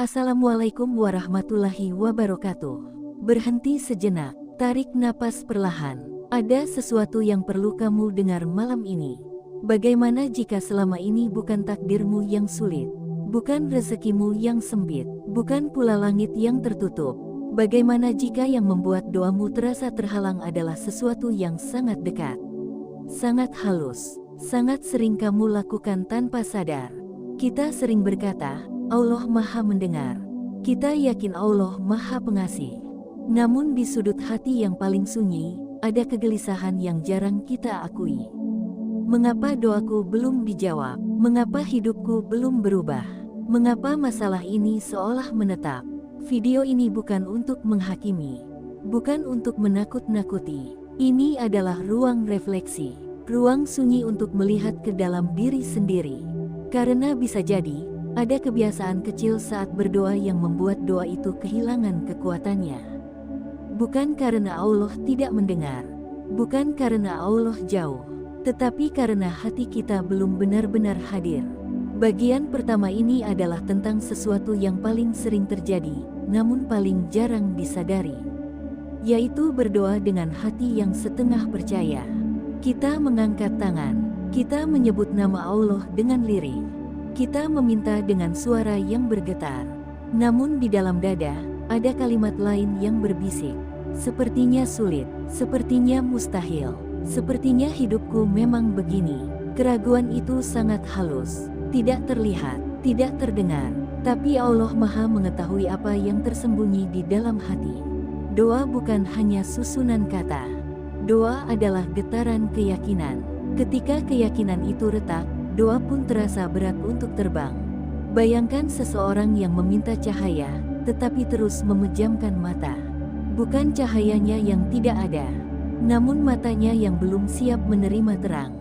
Assalamualaikum warahmatullahi wabarakatuh. Berhenti sejenak, tarik napas perlahan. Ada sesuatu yang perlu kamu dengar malam ini. Bagaimana jika selama ini bukan takdirmu yang sulit, bukan rezekimu yang sempit, bukan pula langit yang tertutup? Bagaimana jika yang membuat doamu terasa terhalang adalah sesuatu yang sangat dekat, sangat halus, sangat sering kamu lakukan tanpa sadar? Kita sering berkata, Allah Maha Mendengar. Kita yakin Allah Maha Pengasih. Namun di sudut hati yang paling sunyi, ada kegelisahan yang jarang kita akui. Mengapa doaku belum dijawab? Mengapa hidupku belum berubah? Mengapa masalah ini seolah menetap? Video ini bukan untuk menghakimi, bukan untuk menakut-nakuti. Ini adalah ruang refleksi, ruang sunyi untuk melihat ke dalam diri sendiri. Karena bisa jadi, ada kebiasaan kecil saat berdoa yang membuat doa itu kehilangan kekuatannya. Bukan karena Allah tidak mendengar, bukan karena Allah jauh, tetapi karena hati kita belum benar-benar hadir. Bagian pertama ini adalah tentang sesuatu yang paling sering terjadi, namun paling jarang disadari, yaitu berdoa dengan hati yang setengah percaya. Kita mengangkat tangan, kita menyebut nama Allah dengan lirih. Kita meminta dengan suara yang bergetar, namun di dalam dada ada kalimat lain yang berbisik. Sepertinya sulit, sepertinya mustahil, sepertinya hidupku memang begini. Keraguan itu sangat halus, tidak terlihat, tidak terdengar, tapi Allah Maha mengetahui apa yang tersembunyi di dalam hati. Doa bukan hanya susunan kata, doa adalah getaran keyakinan. Ketika keyakinan itu retak, doa pun terasa berat untuk terbang. Bayangkan seseorang yang meminta cahaya, tetapi terus memejamkan mata. Bukan cahayanya yang tidak ada, namun matanya yang belum siap menerima terang.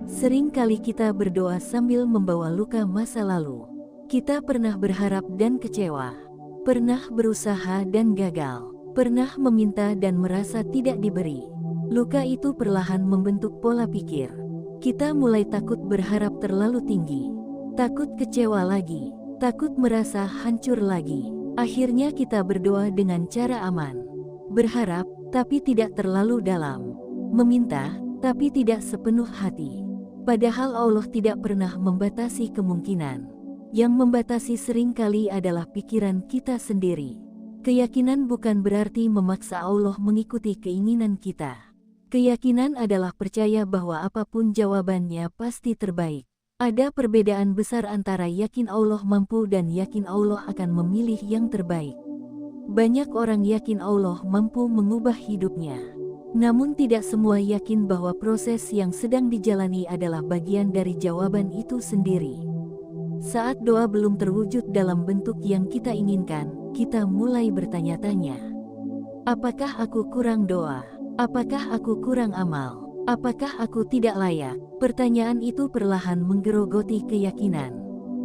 Sering kali kita berdoa sambil membawa luka masa lalu. Kita pernah berharap dan kecewa, pernah berusaha dan gagal, pernah meminta dan merasa tidak diberi. Luka itu perlahan membentuk pola pikir. Kita mulai takut berharap terlalu tinggi, takut kecewa lagi, takut merasa hancur lagi. Akhirnya kita berdoa dengan cara aman, berharap tapi tidak terlalu dalam, meminta tapi tidak sepenuh hati. Padahal Allah tidak pernah membatasi kemungkinan. Yang membatasi seringkali adalah pikiran kita sendiri. Keyakinan bukan berarti memaksa Allah mengikuti keinginan kita. Keyakinan adalah percaya bahwa apapun jawabannya pasti terbaik. Ada perbedaan besar antara yakin Allah mampu dan yakin Allah akan memilih yang terbaik. Banyak orang yakin Allah mampu mengubah hidupnya, namun tidak semua yakin bahwa proses yang sedang dijalani adalah bagian dari jawaban itu sendiri. Saat doa belum terwujud dalam bentuk yang kita inginkan, kita mulai bertanya-tanya, apakah aku kurang doa? Apakah aku kurang amal? Apakah aku tidak layak? Pertanyaan itu perlahan menggerogoti keyakinan.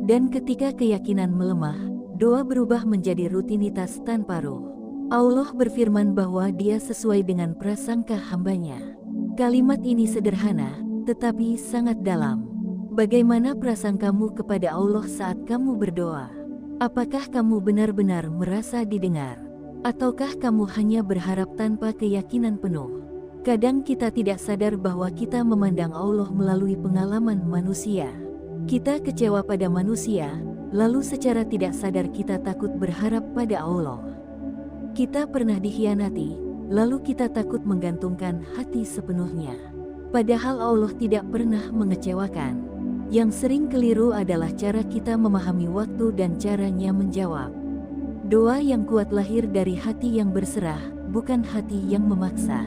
Dan ketika keyakinan melemah, doa berubah menjadi rutinitas tanpa ruh. Allah berfirman bahwa Dia sesuai dengan prasangka hambanya. Kalimat ini sederhana, tetapi sangat dalam. Bagaimana prasangkamu kepada Allah saat kamu berdoa? Apakah kamu benar-benar merasa didengar? Ataukah kamu hanya berharap tanpa keyakinan penuh? Kadang kita tidak sadar bahwa kita memandang Allah melalui pengalaman manusia. Kita kecewa pada manusia, lalu secara tidak sadar kita takut berharap pada Allah. Kita pernah dikhianati, lalu kita takut menggantungkan hati sepenuhnya. Padahal Allah tidak pernah mengecewakan. Yang sering keliru adalah cara kita memahami waktu dan caranya menjawab. Doa yang kuat lahir dari hati yang berserah, bukan hati yang memaksa.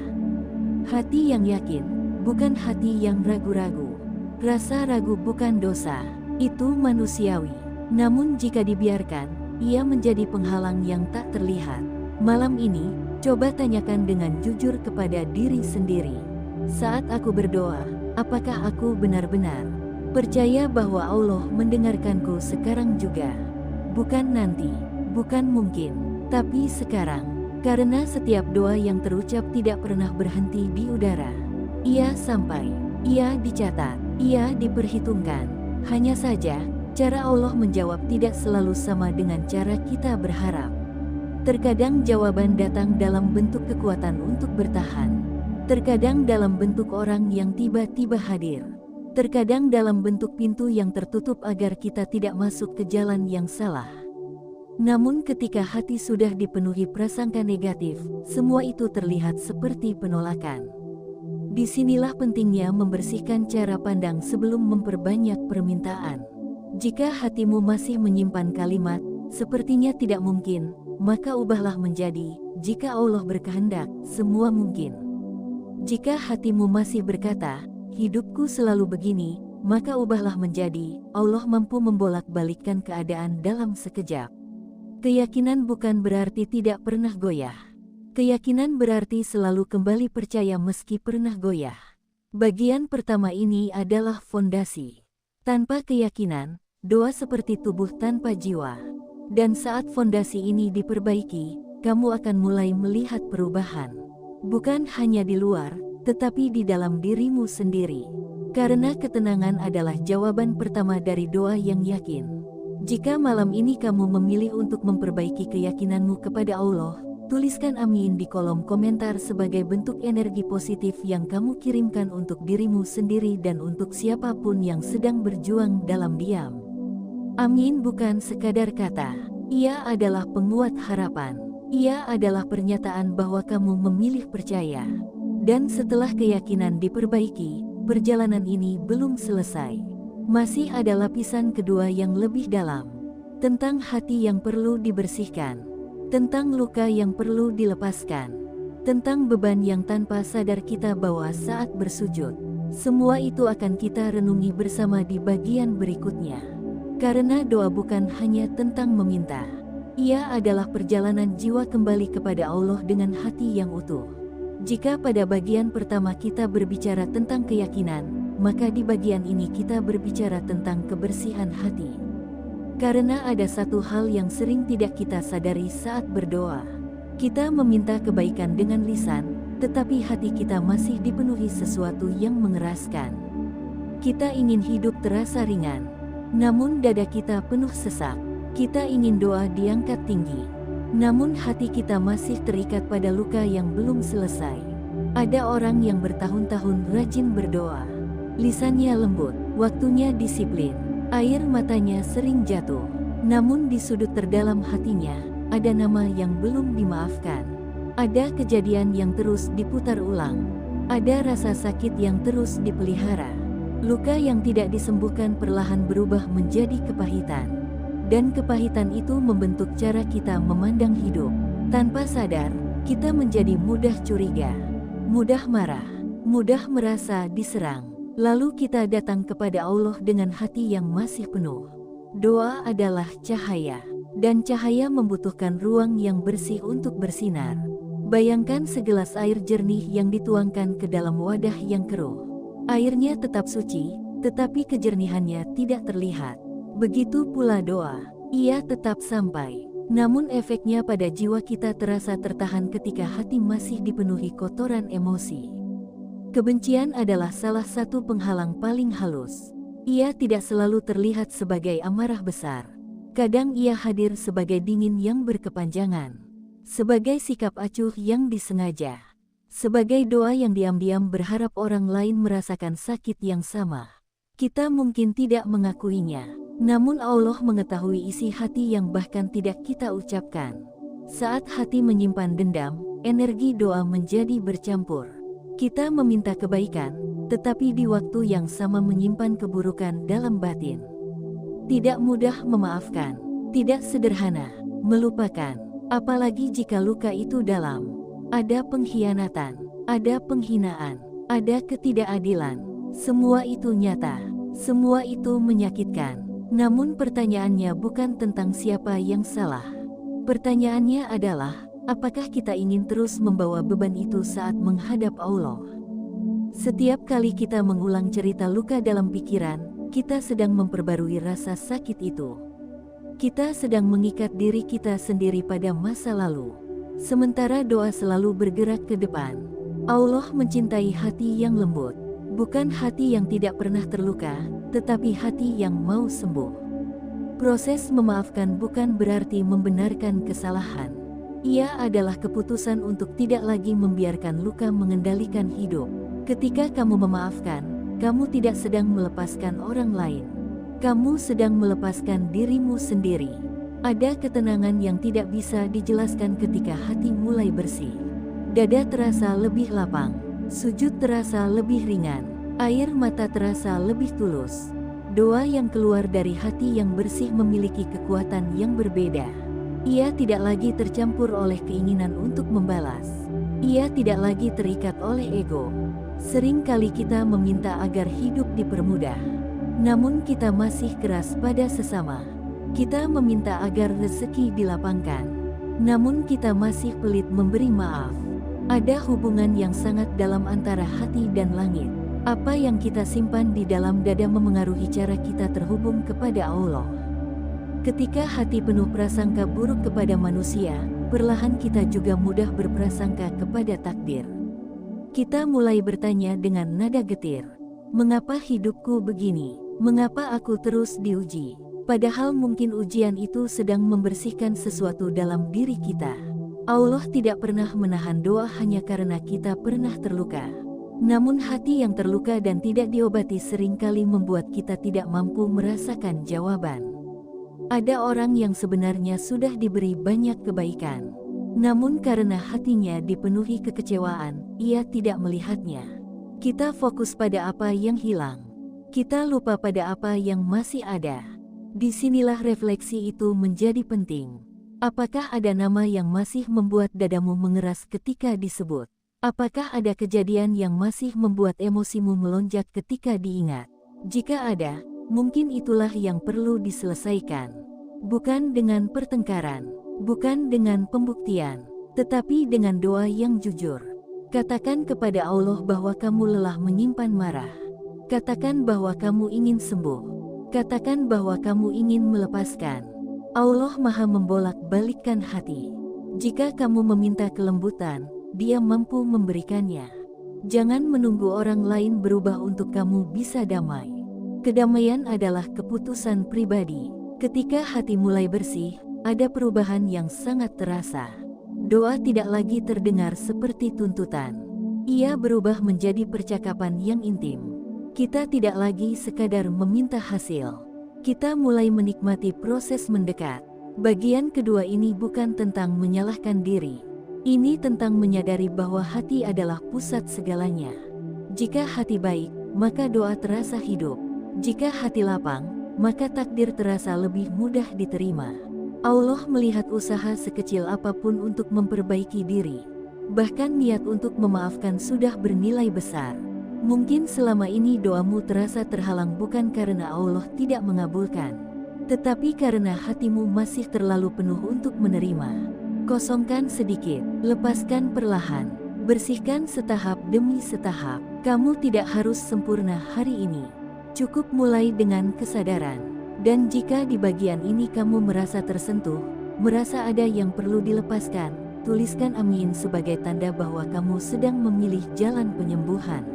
Hati yang yakin, bukan hati yang ragu-ragu. Rasa ragu bukan dosa, itu manusiawi. Namun jika dibiarkan, ia menjadi penghalang yang tak terlihat. Malam ini, coba tanyakan dengan jujur kepada diri sendiri. Saat aku berdoa, apakah aku benar-benar percaya bahwa Allah mendengarkanku sekarang juga? Bukan nanti. Bukan mungkin, tapi sekarang. Karena setiap doa yang terucap tidak pernah berhenti di udara. Ia sampai, ia dicatat, ia diperhitungkan. Hanya saja, Cara Allah menjawab tidak selalu sama dengan cara kita berharap. Terkadang jawaban datang dalam bentuk kekuatan untuk bertahan. Terkadang dalam bentuk orang yang tiba-tiba hadir. Terkadang dalam bentuk pintu yang tertutup agar kita tidak masuk ke jalan yang salah. Namun ketika hati sudah dipenuhi prasangka negatif, semua itu terlihat seperti penolakan. Disinilah pentingnya membersihkan cara pandang sebelum memperbanyak permintaan. Jika hatimu masih menyimpan kalimat, sepertinya tidak mungkin, maka ubahlah menjadi, jika Allah berkehendak, semua mungkin. Jika hatimu masih berkata, hidupku selalu begini, maka ubahlah menjadi, Allah mampu membolak-balikkan keadaan dalam sekejap. Keyakinan bukan berarti tidak pernah goyah. Keyakinan berarti selalu kembali percaya meski pernah goyah. Bagian pertama ini adalah fondasi. Tanpa keyakinan, doa seperti tubuh tanpa jiwa. Dan saat fondasi ini diperbaiki, kamu akan mulai melihat perubahan. Bukan hanya di luar, tetapi di dalam dirimu sendiri. Karena ketenangan adalah jawaban pertama dari doa yang yakin. Jika malam ini kamu memilih untuk memperbaiki keyakinanmu kepada Allah, tuliskan amin di kolom komentar sebagai bentuk energi positif yang kamu kirimkan untuk dirimu sendiri dan untuk siapapun yang sedang berjuang dalam diam. Amin bukan sekadar kata, ia adalah penguat harapan. Ia adalah pernyataan bahwa kamu memilih percaya. Dan setelah keyakinan diperbaiki, perjalanan ini belum selesai. Masih ada lapisan kedua yang lebih dalam. Tentang hati yang perlu dibersihkan. Tentang luka yang perlu dilepaskan. Tentang beban yang tanpa sadar kita bawa saat bersujud. Semua itu akan kita renungi bersama di bagian berikutnya. Karena doa bukan hanya tentang meminta. Ia adalah perjalanan jiwa kembali kepada Allah dengan hati yang utuh. Jika pada bagian pertama kita berbicara tentang keyakinan, maka di bagian ini kita berbicara tentang kebersihan hati. Karena ada satu hal yang sering tidak kita sadari saat berdoa. Kita meminta kebaikan dengan lisan, tetapi hati kita masih dipenuhi sesuatu yang mengeraskan. Kita ingin hidup terasa ringan. Namun dada kita penuh sesak. Kita ingin doa diangkat tinggi. Namun hati kita masih terikat pada luka yang belum selesai. Ada orang yang bertahun-tahun rajin berdoa. Lisannya lembut, waktunya disiplin. Air matanya sering jatuh. Namun di sudut terdalam hatinya, ada nama yang belum dimaafkan. Ada kejadian yang terus diputar ulang. Ada rasa sakit yang terus dipelihara. Luka yang tidak disembuhkan perlahan berubah menjadi kepahitan. Dan kepahitan itu membentuk cara kita memandang hidup. Tanpa sadar, kita menjadi mudah curiga, mudah marah, mudah merasa diserang. Lalu kita datang kepada Allah dengan hati yang masih penuh. Doa adalah cahaya, dan cahaya membutuhkan ruang yang bersih untuk bersinar. Bayangkan segelas air jernih yang dituangkan ke dalam wadah yang keruh. Airnya tetap suci, tetapi kejernihannya tidak terlihat. Begitu pula doa, ia tetap sampai. Namun efeknya pada jiwa kita terasa tertahan ketika hati masih dipenuhi kotoran emosi. Kebencian adalah salah satu penghalang paling halus. Ia tidak selalu terlihat sebagai amarah besar. Kadang ia hadir sebagai dingin yang berkepanjangan. Sebagai sikap acuh yang disengaja. Sebagai doa yang diam-diam berharap orang lain merasakan sakit yang sama. Kita mungkin tidak mengakuinya, namun Allah mengetahui isi hati yang bahkan tidak kita ucapkan. Saat hati menyimpan dendam, energi doa menjadi bercampur. Kita meminta kebaikan, tetapi di waktu yang sama menyimpan keburukan dalam batin. Tidak mudah memaafkan, tidak sederhana melupakan, apalagi jika luka itu dalam. Ada pengkhianatan, ada penghinaan, ada ketidakadilan. Semua itu nyata, semua itu menyakitkan. Namun pertanyaannya bukan tentang siapa yang salah. Pertanyaannya adalah, apakah kita ingin terus membawa beban itu saat menghadap Allah? Setiap kali kita mengulang cerita luka dalam pikiran, kita sedang memperbarui rasa sakit itu. Kita sedang mengikat diri kita sendiri pada masa lalu. Sementara doa selalu bergerak ke depan. Allah mencintai hati yang lembut, bukan hati yang tidak pernah terluka, tetapi hati yang mau sembuh. Proses memaafkan bukan berarti membenarkan kesalahan. Ia adalah keputusan untuk tidak lagi membiarkan luka mengendalikan hidup. Ketika kamu memaafkan, kamu tidak sedang melepaskan orang lain. Kamu sedang melepaskan dirimu sendiri. Ada ketenangan yang tidak bisa dijelaskan ketika hati mulai bersih. Dada terasa lebih lapang, sujud terasa lebih ringan, air mata terasa lebih tulus. Doa yang keluar dari hati yang bersih memiliki kekuatan yang berbeda. Ia tidak lagi tercampur oleh keinginan untuk membalas. Ia tidak lagi terikat oleh ego. Sering kali kita meminta agar hidup dipermudah, namun kita masih keras pada sesama. Kita meminta agar rezeki dilapangkan, namun kita masih pelit memberi maaf. Ada hubungan yang sangat dalam antara hati dan langit. Apa yang kita simpan di dalam dada memengaruhi cara kita terhubung kepada Allah. Ketika hati penuh prasangka buruk kepada manusia, perlahan kita juga mudah berprasangka kepada takdir. Kita mulai bertanya dengan nada getir, "Mengapa hidupku begini? Mengapa aku terus diuji?" Padahal mungkin ujian itu sedang membersihkan sesuatu dalam diri kita. Allah tidak pernah menahan doa hanya karena kita pernah terluka. Namun hati yang terluka dan tidak diobati seringkali membuat kita tidak mampu merasakan jawaban. Ada orang yang sebenarnya sudah diberi banyak kebaikan, namun karena hatinya dipenuhi kekecewaan, ia tidak melihatnya. Kita fokus pada apa yang hilang. Kita lupa pada apa yang masih ada. Disinilah refleksi itu menjadi penting. Apakah ada nama yang masih membuat dadamu mengeras ketika disebut? Apakah ada kejadian yang masih membuat emosimu melonjak ketika diingat? Jika ada, mungkin itulah yang perlu diselesaikan. Bukan dengan pertengkaran, bukan dengan pembuktian, tetapi dengan doa yang jujur. Katakan kepada Allah bahwa kamu lelah menyimpan marah. Katakan bahwa kamu ingin sembuh. Katakan bahwa kamu ingin melepaskan. Allah Maha membolak-balikkan hati. Jika kamu meminta kelembutan, Dia mampu memberikannya. Jangan menunggu orang lain berubah untuk kamu bisa damai. Kedamaian adalah keputusan pribadi. Ketika hati mulai bersih, ada perubahan yang sangat terasa. Doa tidak lagi terdengar seperti tuntutan. Ia berubah menjadi percakapan yang intim. Kita tidak lagi sekadar meminta hasil. Kita mulai menikmati proses mendekat. Bagian kedua ini bukan tentang menyalahkan diri. Ini tentang menyadari bahwa hati adalah pusat segalanya. Jika hati baik, maka doa terasa hidup. Jika hati lapang, maka takdir terasa lebih mudah diterima. Allah melihat usaha sekecil apapun untuk memperbaiki diri. Bahkan niat untuk memaafkan sudah bernilai besar. Mungkin selama ini doamu terasa terhalang bukan karena Allah tidak mengabulkan, tetapi karena hatimu masih terlalu penuh untuk menerima. Kosongkan sedikit, lepaskan perlahan, bersihkan setahap demi setahap. Kamu tidak harus sempurna hari ini. Cukup mulai dengan kesadaran. Dan jika di bagian ini kamu merasa tersentuh, merasa ada yang perlu dilepaskan, tuliskan amin sebagai tanda bahwa kamu sedang memilih jalan penyembuhan.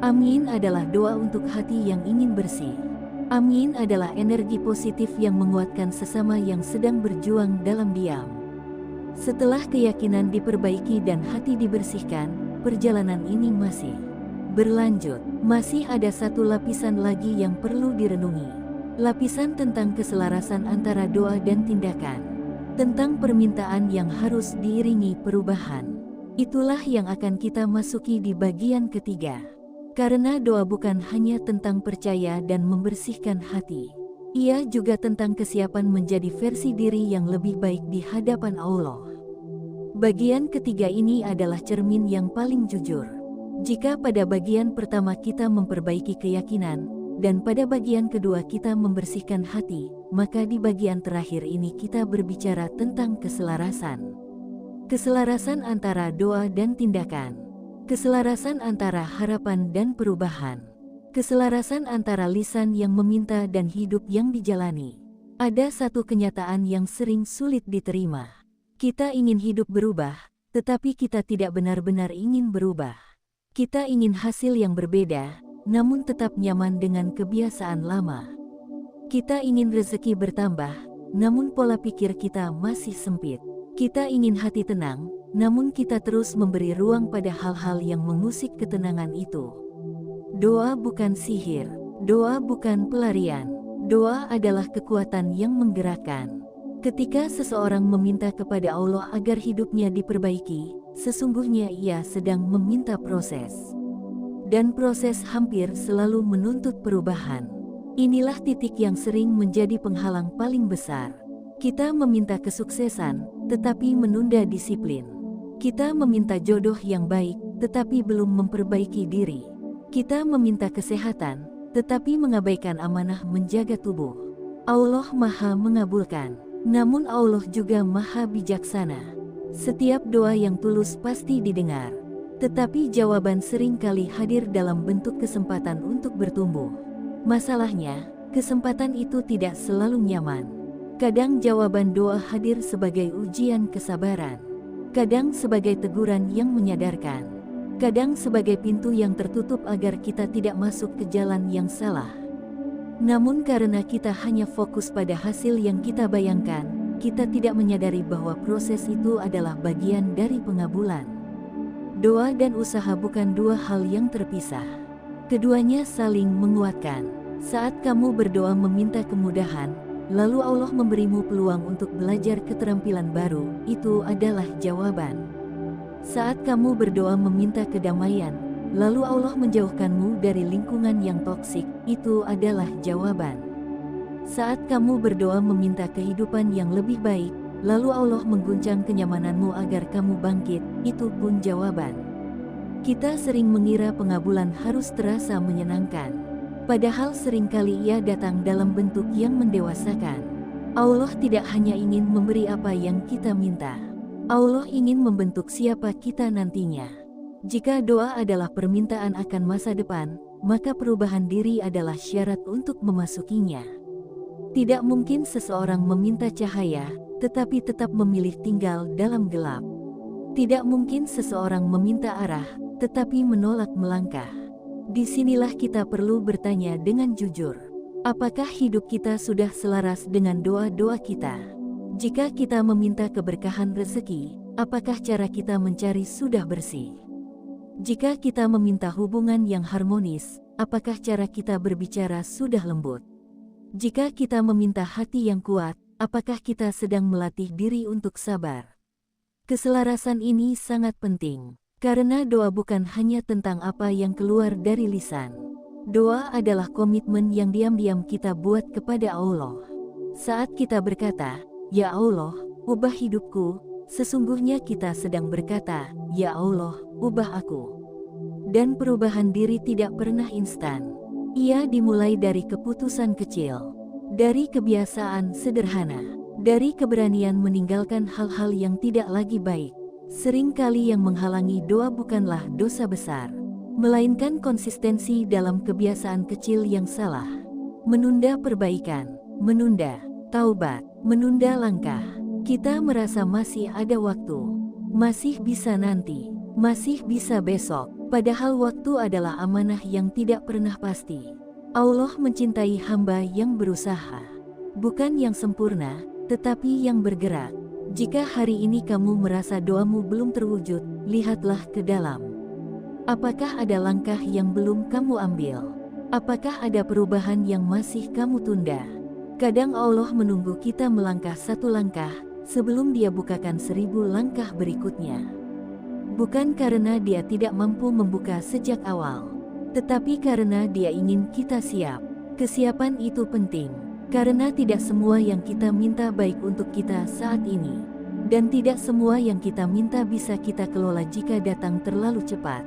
Amin adalah doa untuk hati yang ingin bersih. Amin adalah energi positif yang menguatkan sesama yang sedang berjuang dalam diam. Setelah keyakinan diperbaiki dan hati dibersihkan, perjalanan ini masih berlanjut. Masih ada satu lapisan lagi yang perlu direnungi. Lapisan tentang keselarasan antara doa dan tindakan. Tentang permintaan yang harus diiringi perubahan. Itulah yang akan kita masuki di bagian ketiga. Karena doa bukan hanya tentang percaya dan membersihkan hati. Ia juga tentang kesiapan menjadi versi diri yang lebih baik di hadapan Allah. Bagian ketiga ini adalah cermin yang paling jujur. Jika pada bagian pertama kita memperbaiki keyakinan, dan pada bagian kedua kita membersihkan hati, maka di bagian terakhir ini kita berbicara tentang keselarasan. Keselarasan antara doa dan tindakan. Keselarasan antara harapan dan perubahan. Keselarasan antara lisan yang meminta dan hidup yang dijalani. Ada satu kenyataan yang sering sulit diterima. Kita ingin hidup berubah, tetapi kita tidak benar-benar ingin berubah. Kita ingin hasil yang berbeda, namun tetap nyaman dengan kebiasaan lama. Kita ingin rezeki bertambah, namun pola pikir kita masih sempit. Kita ingin hati tenang, namun kita terus memberi ruang pada hal-hal yang mengusik ketenangan itu. Doa bukan sihir, doa bukan pelarian. Doa adalah kekuatan yang menggerakkan. Ketika seseorang meminta kepada Allah agar hidupnya diperbaiki, sesungguhnya ia sedang meminta proses. Dan proses hampir selalu menuntut perubahan. Inilah titik yang sering menjadi penghalang paling besar. Kita meminta kesuksesan, tetapi menunda disiplin. Kita meminta jodoh yang baik, tetapi belum memperbaiki diri. Kita meminta kesehatan, tetapi mengabaikan amanah menjaga tubuh. Allah Maha mengabulkan, namun Allah juga Maha bijaksana. Setiap doa yang tulus pasti didengar, tetapi jawaban seringkali hadir dalam bentuk kesempatan untuk bertumbuh. Masalahnya, kesempatan itu tidak selalu nyaman. Kadang jawaban doa hadir sebagai ujian kesabaran, kadang sebagai teguran yang menyadarkan, kadang sebagai pintu yang tertutup agar kita tidak masuk ke jalan yang salah. Namun karena kita hanya fokus pada hasil yang kita bayangkan, kita tidak menyadari bahwa proses itu adalah bagian dari pengabulan. Doa dan usaha bukan dua hal yang terpisah. Keduanya saling menguatkan. Saat kamu berdoa meminta kemudahan, lalu Allah memberimu peluang untuk belajar keterampilan baru, itu adalah jawaban. Saat kamu berdoa meminta kedamaian, lalu Allah menjauhkanmu dari lingkungan yang toksik, itu adalah jawaban. Saat kamu berdoa meminta kehidupan yang lebih baik, lalu Allah mengguncang kenyamananmu agar kamu bangkit, itu pun jawaban. Kita sering mengira pengabulan harus terasa menyenangkan, padahal seringkali ia datang dalam bentuk yang mendewasakan. Allah tidak hanya ingin memberi apa yang kita minta, Allah ingin membentuk siapa kita nantinya. Jika doa adalah permintaan akan masa depan, maka perubahan diri adalah syarat untuk memasukinya. Tidak mungkin seseorang meminta cahaya, tetapi tetap memilih tinggal dalam gelap. Tidak mungkin seseorang meminta arah, tetapi menolak melangkah. Disinilah kita perlu bertanya dengan jujur. Apakah hidup kita sudah selaras dengan doa-doa kita? Jika kita meminta keberkahan rezeki, apakah cara kita mencari sudah bersih? Jika kita meminta hubungan yang harmonis, apakah cara kita berbicara sudah lembut? Jika kita meminta hati yang kuat, apakah kita sedang melatih diri untuk sabar? Keselarasan ini sangat penting, karena doa bukan hanya tentang apa yang keluar dari lisan. Doa adalah komitmen yang diam-diam kita buat kepada Allah. Saat kita berkata, "Ya Allah, ubah hidupku," sesungguhnya kita sedang berkata, "Ya Allah, ubah aku." Dan perubahan diri tidak pernah instan. Ia dimulai dari keputusan kecil, dari kebiasaan sederhana, dari keberanian meninggalkan hal-hal yang tidak lagi baik. Seringkali yang menghalangi doa bukanlah dosa besar, melainkan konsistensi dalam kebiasaan kecil yang salah. Menunda perbaikan, menunda taubat, menunda langkah. Kita merasa masih ada waktu, masih bisa nanti, masih bisa besok. Padahal waktu adalah amanah yang tidak pernah pasti. Allah mencintai hamba yang berusaha, bukan yang sempurna, tetapi yang bergerak. Jika hari ini kamu merasa doamu belum terwujud, lihatlah ke dalam. Apakah ada langkah yang belum kamu ambil? Apakah ada perubahan yang masih kamu tunda? Kadang Allah menunggu kita melangkah satu langkah, sebelum Dia bukakan 1000 langkah berikutnya. Bukan karena Dia tidak mampu membuka sejak awal, tetapi karena Dia ingin kita siap. Kesiapan itu penting, karena tidak semua yang kita minta baik untuk kita saat ini, dan tidak semua yang kita minta bisa kita kelola jika datang terlalu cepat.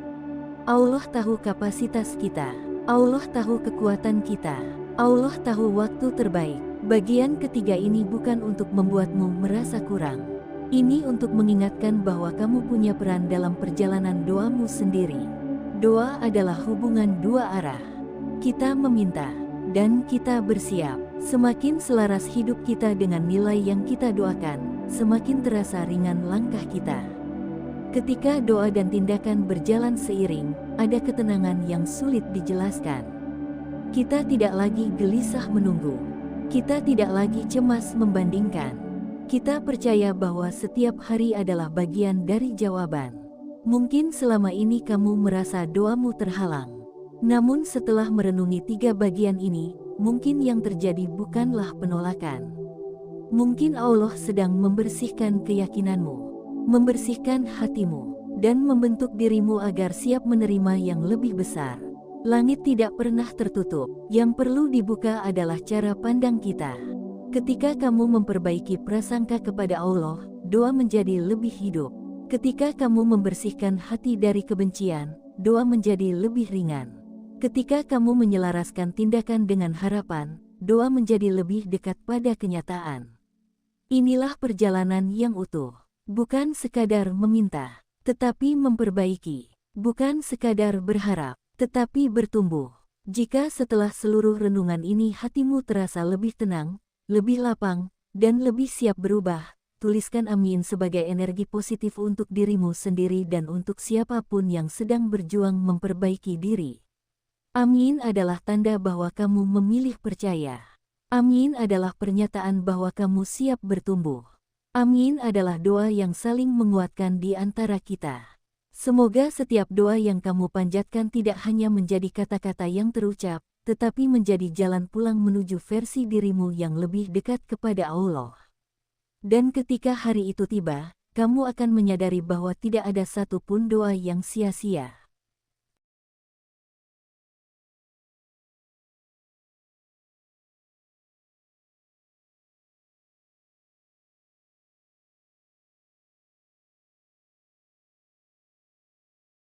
Allah tahu kapasitas kita, Allah tahu kekuatan kita, Allah tahu waktu terbaik. Bagian ketiga ini bukan untuk membuatmu merasa kurang. Ini untuk mengingatkan bahwa kamu punya peran dalam perjalanan doamu sendiri. Doa adalah hubungan dua arah. Kita meminta, dan kita bersiap. Semakin selaras hidup kita dengan nilai yang kita doakan, semakin terasa ringan langkah kita. Ketika doa dan tindakan berjalan seiring, ada ketenangan yang sulit dijelaskan. Kita tidak lagi gelisah menunggu. Kita tidak lagi cemas membandingkan. Kita percaya bahwa setiap hari adalah bagian dari jawaban. Mungkin selama ini kamu merasa doamu terhalang. Namun setelah merenungi 3 bagian ini, mungkin yang terjadi bukanlah penolakan. Mungkin Allah sedang membersihkan keyakinanmu, membersihkan hatimu, dan membentuk dirimu agar siap menerima yang lebih besar. Langit tidak pernah tertutup, yang perlu dibuka adalah cara pandang kita. Ketika kamu memperbaiki prasangka kepada Allah, doa menjadi lebih hidup. Ketika kamu membersihkan hati dari kebencian, doa menjadi lebih ringan. Ketika kamu menyelaraskan tindakan dengan harapan, doa menjadi lebih dekat pada kenyataan. Inilah perjalanan yang utuh, bukan sekadar meminta, tetapi memperbaiki, bukan sekadar berharap, tetapi bertumbuh. Jika setelah seluruh renungan ini hatimu terasa lebih tenang, lebih lapang, dan lebih siap berubah, tuliskan amin sebagai energi positif untuk dirimu sendiri dan untuk siapapun yang sedang berjuang memperbaiki diri. Amin adalah tanda bahwa kamu memilih percaya. Amin adalah pernyataan bahwa kamu siap bertumbuh. Amin adalah doa yang saling menguatkan di antara kita. Semoga setiap doa yang kamu panjatkan tidak hanya menjadi kata-kata yang terucap, tetapi menjadi jalan pulang menuju versi dirimu yang lebih dekat kepada Allah. Dan ketika hari itu tiba, kamu akan menyadari bahwa tidak ada satupun doa yang sia-sia.